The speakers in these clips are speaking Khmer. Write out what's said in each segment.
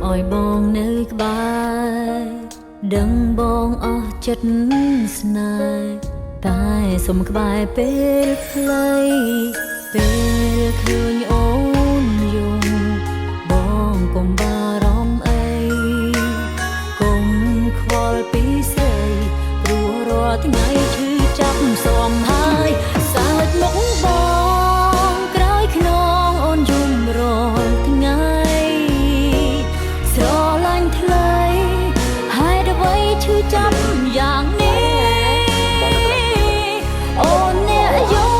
អោយបងនៅក្បែរដឹងបងអស់ចិត្តស្នេហ៍តែសុំក្បែរពេលខ្លីពេលឃើញអូនយំបងកុំបារម្ភអីកុំខ្វល់ពីស្រីព្រោះរាល់ថ្ងៃឈឺចាប់ស៊ាំហើយសើចមុខបងក្រោយខ្នងអូនយំរាល់ថ្ងៃស្រឡាញ់ថ្លៃហើយអ្វីឈឺចាប់យ៉ាងនេះអូនអ្នកយំ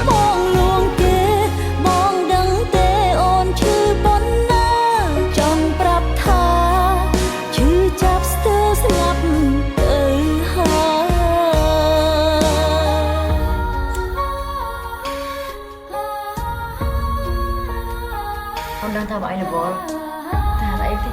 បងលួងគេបងដឹងទេអូនឈឺប៉ុណ្ណាចង់ប្រាប់ថាឈឺចាប់ស្ទើរស្លាប់ទៅហើយអូនដឹងថាបើឯងរវល់ថាអីទេ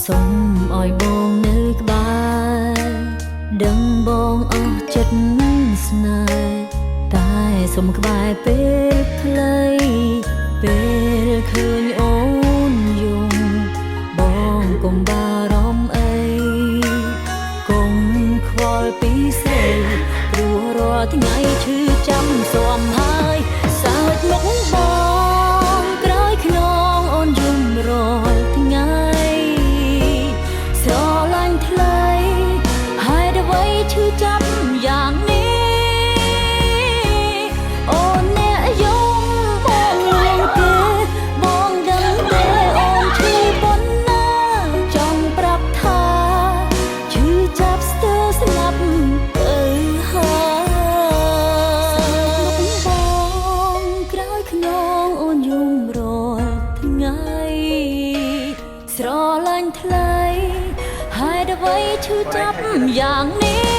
សុំឲ្យបងនៅក្បែរដឹងបងអស់ចិត្តស្នេហ៍តែសុំក្បែរពេលខ្លីពេលឃើញអូនយំបងកុំបារម្ភអីកុំខ្វល់ពីស្រីព្រោះរាល់ថ្ងៃឈឺចាំស៊ាំហើយសើចមុខបងក្រោយខ្នងអូនយំរាល់ថ្ងៃស្រឡាញ់ថ្លៃហើយអ្វីឈឺចាប់យ៉ាងនេះអូនអ្នកយំបងលួងគេបងដឹងទេអូនឈឺប៉ុណ្ណាចង់ប្រាប់ថាឈឺចាប់ស្ទើរស្លាប់ទៅហើយបងក្រោយខ្នងអូនយំរាល់ថ្ងៃស្រឡាញ់ថ្លៃហើយអ្វីឈឺចាប់យ៉ាងនេះ